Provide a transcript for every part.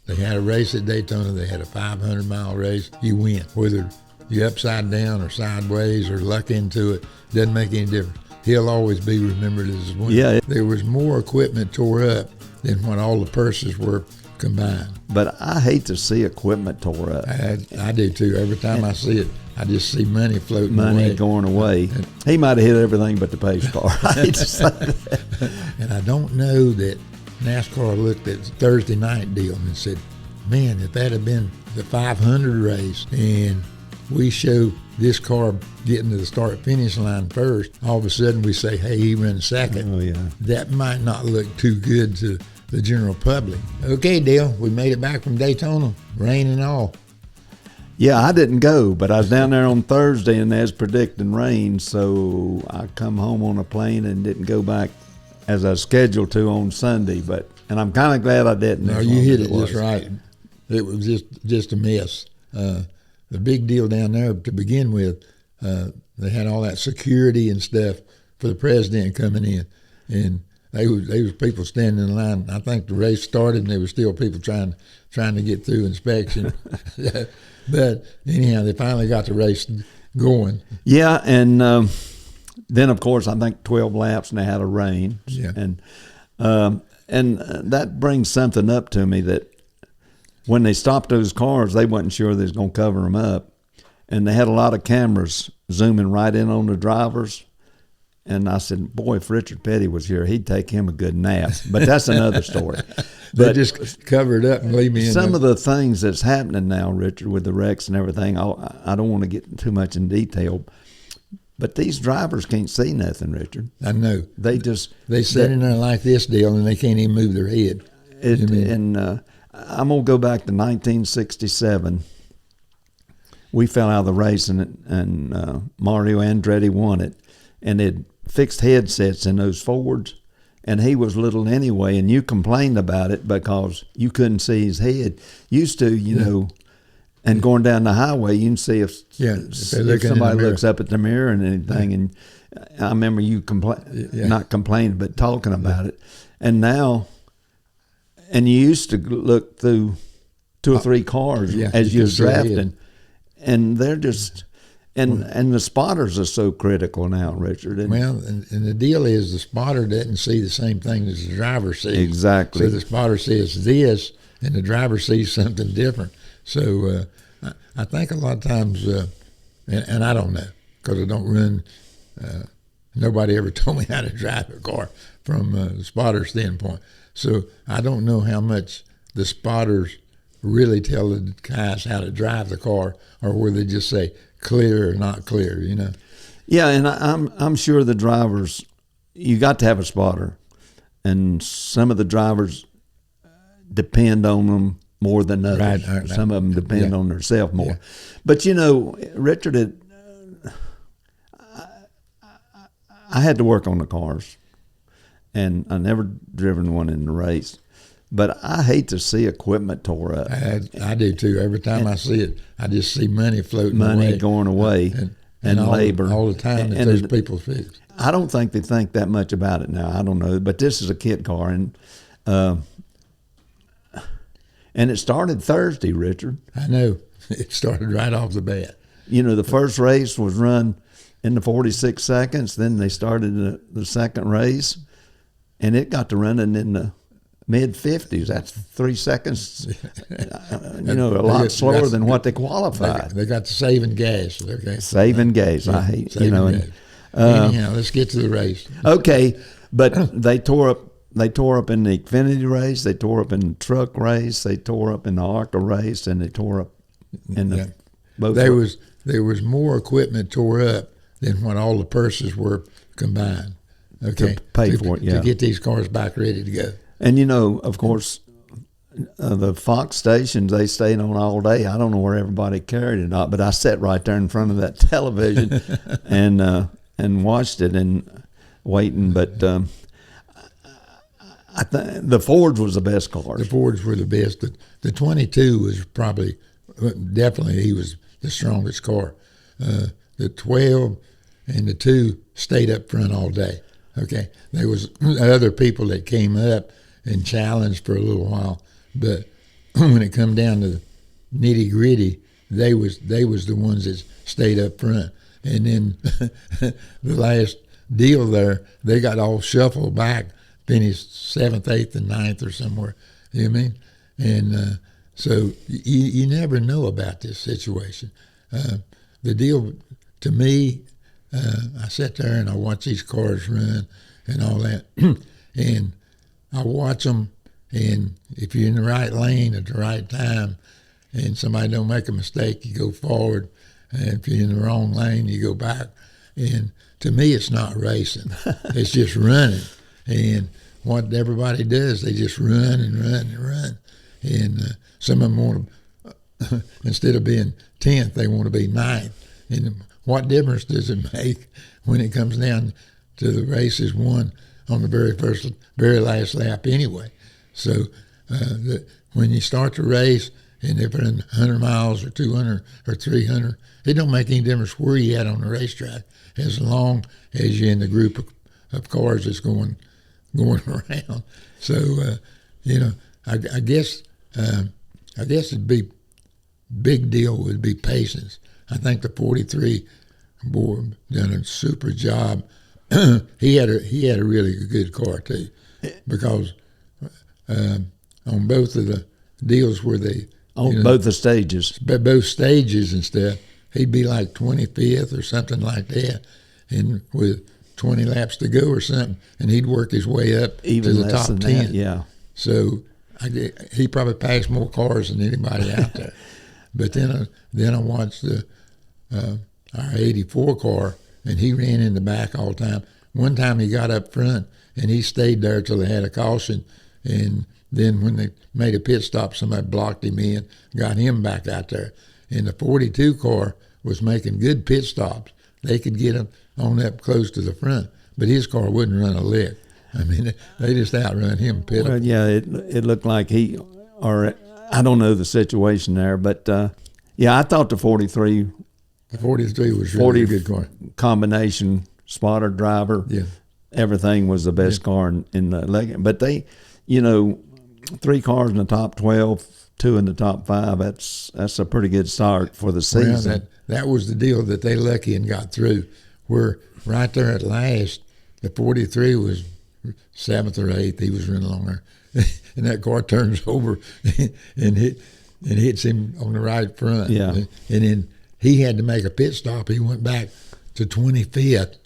They had a race at Daytona. They had a 500-mile race. You win. Whether you're upside down or sideways or luck into it, doesn't make any difference. He'll always be remembered as a winner. Yeah. There was more equipment tore up than what all the purses were combined. But I hate to see equipment tore up. I do too. Every time I see it, I just see money floating away. Money going away. He might have hit everything but the pace car. I hate to say that. And I don't know that NASCAR looked at the Thursday night deal and said, man, if that had been the 500 race and we show this car getting to the start-finish line first, all of a sudden we say, hey, he ran second. Oh, yeah. That might not look too good to the general public. Okay, Dale, we made it back from Daytona, rain and all. Yeah, I didn't go, but I was down there on Thursday and as predicting rain, so I come home on a plane and didn't go back as I was scheduled to on Sunday. And I'm kind of glad I didn't. No, you hit it just right. It was just a mess. The big deal down there to begin with, they had all that security and stuff for the president coming in, and they was people standing in line. I think the race started, and there were still people trying to get through inspection. But anyhow, they finally got the race going. Yeah, and then of course I think 12 laps and they had a rain. Yeah. And that brings something up to me that when they stopped those cars, they wasn't sure they was going to cover them up, and they had a lot of cameras zooming right in on the drivers. And I said, boy, if Richard Petty was here, he'd take him a good nap. But that's another story. They just cover it up and leave me in. Some of the things that's happening now, Richard, with the wrecks and everything, I don't want to get too much in detail, but these drivers can't see nothing, Richard. I know. They sit in there like this deal, and they can't even move their head. I'm going to go back to 1967. We fell out of the race, and Mario Andretti won it, and they'd fixed headsets in those Fords, and he was little anyway, and you complained about it because you couldn't see his head. Used to, you know, and going down the highway, you can see if somebody looks up at the mirror and anything, and I remember you not complaining, but talking about it. And now, and you used to look through 2 or 3 cars as you was drafting, and they're just... And the spotters are so critical now, Richard. And the deal is the spotter doesn't see the same thing as the driver sees. Exactly. So the spotter says this, and the driver sees something different. So I think a lot of times, and I don't know, because I don't run, nobody ever told me how to drive a car from the spotter standpoint. So I don't know how much the spotters really tell the guys how to drive the car, or where they just say, clear or not clear, you know. Yeah, and I'm sure the drivers, you got to have a spotter, and some of the drivers depend on them more than others. Right. Some of them depend on themselves more. Yeah. But you know, Richard, I had to work on the cars, and I never driven one in the race. But I hate to see equipment tore up. I do too. Every time I see it, I just see money floating away. Money going away and labor. All the time that those people fix. I don't think they think that much about it now. I don't know. But this is a kit car. And it started Thursday, Richard. I know. It started right off the bat. You know, the first race was run in the 46 seconds. Then they started the second race. And it got to running in the mid-50s. That's 3 seconds, a lot slower than what they qualified. They got the saving gas. Okay. Saving gas. I hate, gas. Anyhow, let's get to the race. Okay, but they tore up in the Xfinity race, they tore up in the truck race, they tore up in the ARCA race, and they tore up in the both. There was more equipment tore up than what all the purses were combined. Okay. To pay for it, to get these cars back ready to go. And, you know, of course, the Fox stations, they stayed on all day. I don't know where everybody carried it or not, but I sat right there in front of that television and watched it and waiting. But I think the Fords was the best cars. The Fords were the best. The 22 was definitely he was the strongest car. The 12 and the 2 stayed up front all day. Okay, there was other people that came up and challenged for a little while, but when it come down to nitty gritty, they was the ones that stayed up front. And then the last deal there, they got all shuffled back, finished 7th, 8th, and 9th or somewhere. You know what I mean? And so you never know about this situation. The deal, to me, I sat there and I watch these cars run and all that, and I watch them, and if you're in the right lane at the right time and somebody don't make a mistake, you go forward, and if you're in the wrong lane, you go back. And to me, it's not racing. It's just running. And what everybody does, they just run and run and run. And some of them want to, instead of being 10th, they want to be 9th. And what difference does it make when it comes down to the races won on the very last lap anyway? So when you start the race, and if it's 100 miles or 200 or 300, it don't make any difference where you at on the racetrack, as long as you're in the group of cars that's going around. So I guess it'd be big deal would be patience. I think the 43 board done a super job. he had a really good car too, because on both of the deals where they both the stages, both stages and stuff, he'd be like 25th or something like that, and with 20 laps to go or something, and he'd work his way up even to the top 10. That, yeah. So he probably passed more cars than anybody out there. But then I watched our 84 car, and he ran in the back all the time. One time he got up front, and he stayed there till they had a caution, and then when they made a pit stop, somebody blocked him in, got him back out there. And the 42 car was making good pit stops. They could get him on up close to the front, but his car wouldn't run a lick. I mean, they just outrun him. Well, yeah, it looked like I don't know the situation there, but I thought the 43. The 43 was really a good car. Combination spotter driver. Yeah. Everything was the best car in the leg. But they, 3 cars in the top 12, 2 in the top 5. That's a pretty good start for the season. Well, that was the deal that they lucky and got through. Where right there at last, the 43 was 7th or 8th. He was running along there, and that car turns over and hits him on the right front. Yeah. And then he had to make a pit stop. He went back to 25th,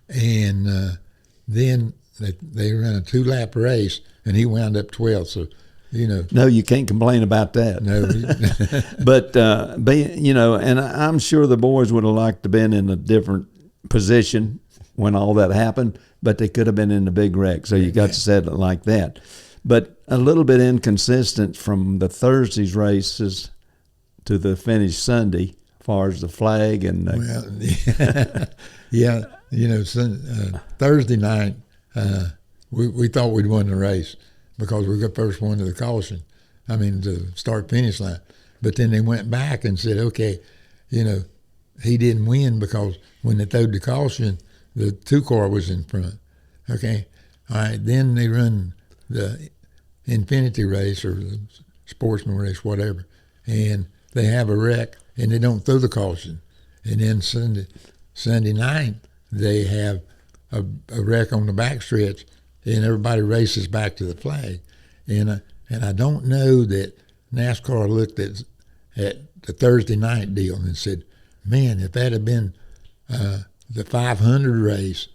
and then they ran a 2-lap race, and he wound up 12th. So, No, you can't complain about that. No. But, and I'm sure the boys would have liked to have been in a different position when all that happened, but they could have been in the big wreck. So you got to set it like that. But a little bit inconsistent from the Thursday's races to the finish Sunday, as far as the flag and Thursday night, we thought we'd won the race because we got first one to the caution. I mean, the start-finish line. But then they went back and said, okay, he didn't win because when they threw the caution, the 2 car was in front. Okay, all right. Then they run the Infinity race or the Sportsman race, whatever, and they have a wreck and they don't throw the caution. And then Sunday night they have a wreck on the backstretch, and everybody races back to the flag. And I don't know that NASCAR looked at the Thursday night deal and said, man, if that had been the 500 race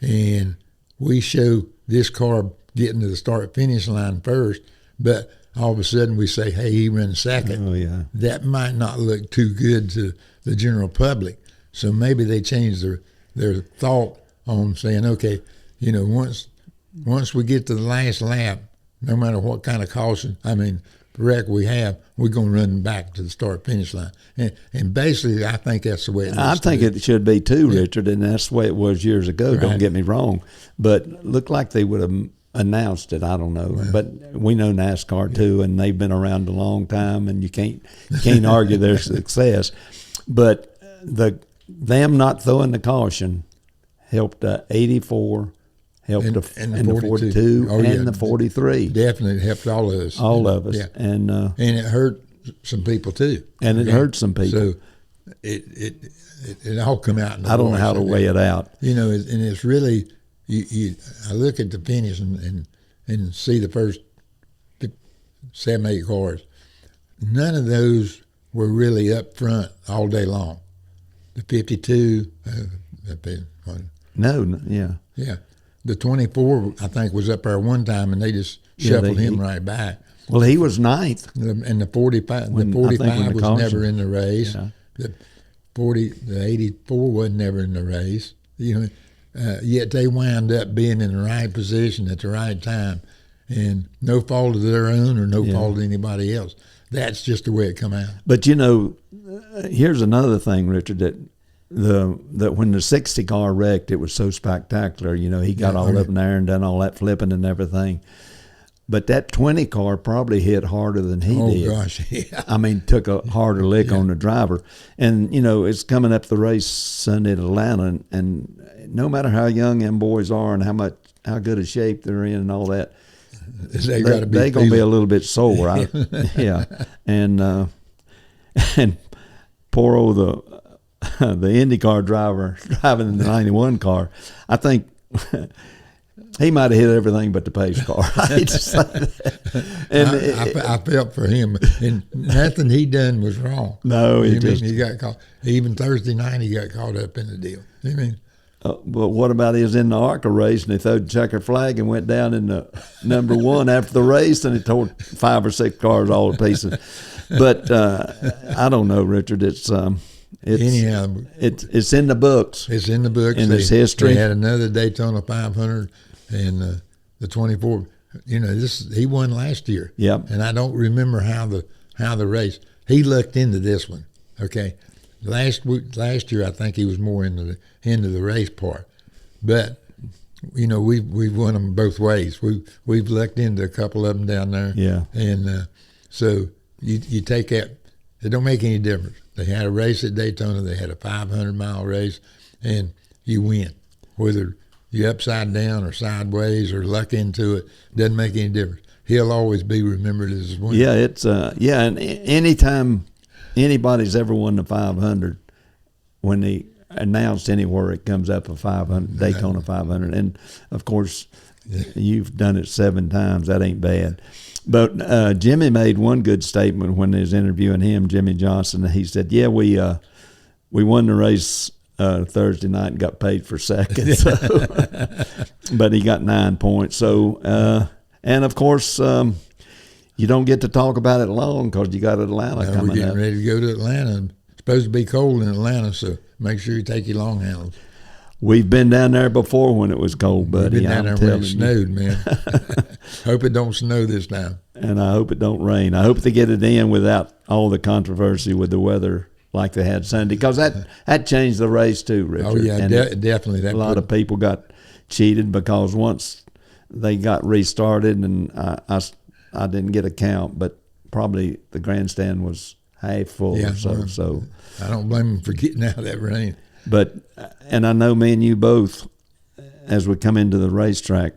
and we show this car getting to the start-finish line first, but all of a sudden we say, hey, he ran second. Oh, yeah. That might not look too good to the general public. So maybe they changed their thought on saying, okay, once we get to the last lap, no matter what kind of caution, wreck we have, we're going to run back to the start-finish line. And basically, I think that's the way it is. I think it should be too, Richard, and that's the way it was years ago. Right. Don't get me wrong. But looked like they would have announced it. I don't know. Well, but we know NASCAR too, and they've been around a long time, and you can't argue their success. But them not throwing the caution helped 84 helped And the 42 Oh, and yeah. the 43. Definitely helped all of us. All of us. Yeah. And it hurt some people too. it hurt some people. So it all come out in the I don't know wash. how to weigh it out. You know, and it's really I look at the finish and see the first 7, 8 cars. None of those were really up front all day long. The 52, Yeah. yeah. The 24, I think, was up there one time, and they just shuffled him right back. Well, he was ninth. And the 45, When was caution. never in the race. Yeah. The 84 wasn't never in the race. You know, yet they wound up being in the right position at the right time, and no fault of their own or no fault of anybody else. That's just the way it come out. But you know, here's another thing, Richard, that when the 60 car wrecked, it was so spectacular. You know, he got all up in there and done all that flipping and everything. But that 20 car probably hit harder than he did. Oh, gosh, yeah. I mean, took a harder lick on the driver. And, you know, it's coming up the race Sunday at Atlanta, and no matter how young them boys are and how good a shape they're in and all that, they're going to be a little bit sore. Yeah. And poor old the IndyCar driver driving the 91 car, I think he might have hit everything but the pace car. I hate to say that. And I felt for him, and nothing he done was wrong. No, he got caught. Even Thursday night, he got caught up in the deal. I mean, but what about he was in the ARCA race and he threw the checker flag and went down in the number 1 after the race, and he tore 5 or 6 cars all to pieces. But I don't know, Richard. Anyhow, it's in the books. It's in the books. In its history. They had another Daytona 500 and the 24. You know, he won last year. Yep. And I don't remember how the race. He looked into this one. Okay. Last year, I think he was more into the race part, but you know we've won them both ways. We've looked into a couple of them down there. Yeah. And so you take that. It don't make any difference. They had a race at Daytona. They had a 500-mile race, and you win. Whether you upside down or sideways or luck into it, doesn't make any difference. He'll always be remembered as a winner. Yeah, it's and anytime anybody's ever won the 500, when they announced anywhere it comes up a 500 Daytona 500, and of course you've done it 7 times. That ain't bad. But Jimmy made one good statement when they was interviewing him, Jimmy Johnson. He said, "Yeah, we won the race Thursday night and got paid for second, so, but he got 9 points. So, and of course, you don't get to talk about it long because you got Atlanta coming up. We're getting ready to go to Atlanta. It's supposed to be cold in Atlanta, so make sure you take your long handles. We've been down there before when it was cold, buddy. We've been down there when it snowed, man. Hope it don't snow this time. And I hope it don't rain. I hope they get it in without all the controversy with the weather like they had Sunday, because that changed the race too, Richard. Oh, yeah, definitely. A lot of people got cheated because once they got restarted, and I didn't get a count, but probably the grandstand was half full or so. So I don't blame them for getting out of that rain. But, and I know me and you both, as we come into the racetrack,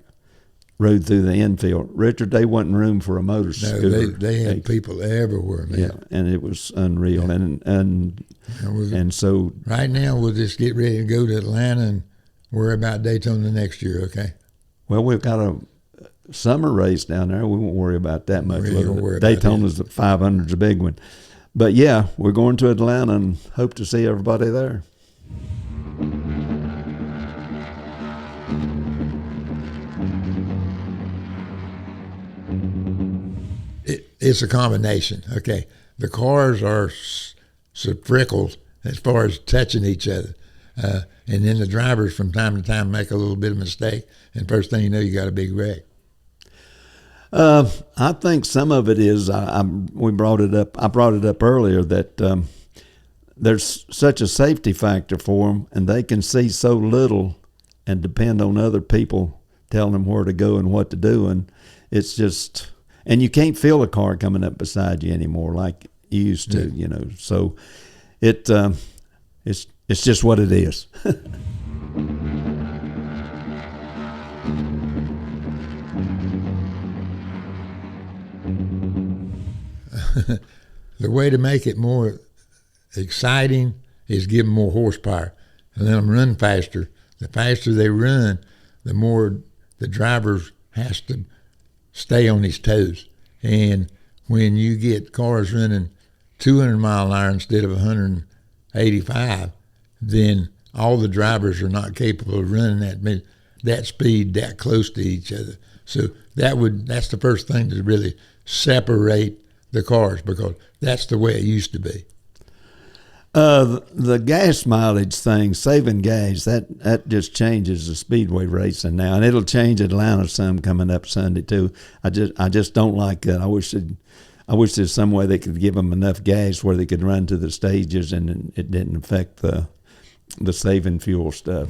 rode through the infield. Richard, they wasn't room for a motor scooter. No, they had people everywhere, man. Yeah, and it was unreal. Yeah. And so right now we'll just get ready to go to Atlanta and worry about Daytona next year, okay? Well, we've got a summer race down there. We won't worry about that much. Daytona's the 500's a big one. But yeah, we're going to Atlanta and hope to see everybody there. It's a combination, okay? The cars are so frickled as far as touching each other. And then the drivers from time to time make a little bit of mistake, and first thing you know, you got a big wreck. I think some of it is, we brought it up. I brought it up earlier that there's such a safety factor for them, and they can see so little and depend on other people telling them where to go and what to do, and it's just, and you can't feel a car coming up beside you anymore like you used to, you know. So it's just what it is. the way to make it more exciting is give them more horsepower and let them run faster. The faster they run, the more the driver has to stay on his toes. And when you get cars running 200 mile an hour instead of 185, then all the drivers are not capable of running that speed that close to each other. So that's the first thing to really separate the cars, because that's the way it used to be. The gas mileage thing, saving gas, that just changes the speedway racing now, and it'll change Atlanta some coming up Sunday too. I just don't like that. I wish there's some way they could give them enough gas where they could run to the stages and it didn't affect the saving fuel stuff.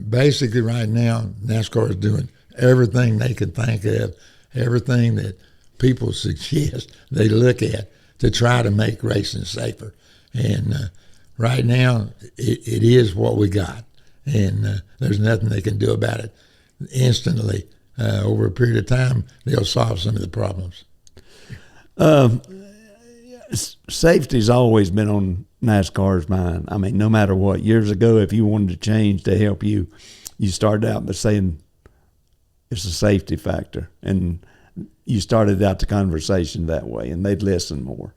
Basically, right now, NASCAR is doing everything they can think of, everything that people suggest they look at to try to make racing safer. And right now, it is what we got, and there's nothing they can do about it instantly. Over a period of time, they'll solve some of the problems. Safety's always been on NASCAR's mind. I mean, no matter what. Years ago, if you wanted to change to help you, you started out by saying it's a safety factor, and you started out the conversation that way, and they'd listen more.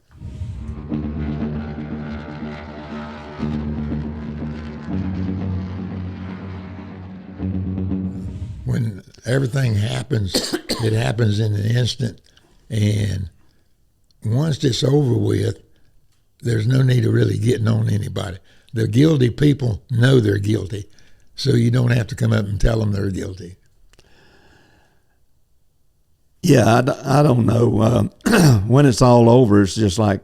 When everything happens, it happens in an instant, and once it's over with, there's no need of really getting on anybody. The guilty people know they're guilty, so you don't have to come up and tell them they're guilty. Yeah, I don't know. When it's all over, it's just like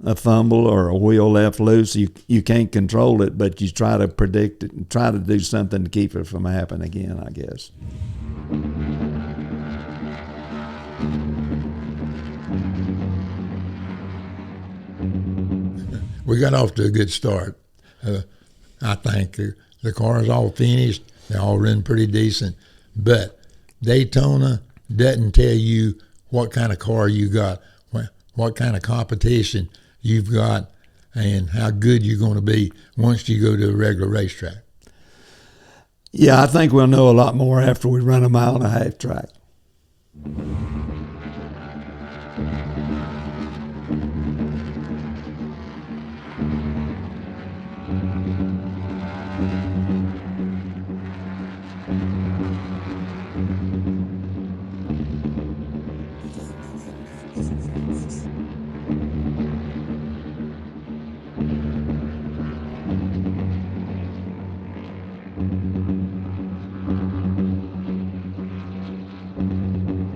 a fumble or a wheel left loose. You can't control it, but you try to predict it and try to do something to keep it from happening again, I guess. We got off to a good start. I think the cars all finished. They all run pretty decent. But Daytona doesn't tell you what kind of car you got, what kind of competition you've got, and how good you're going to be once you go to a regular racetrack. Yeah, I think we'll know a lot more after we run a mile and a half track.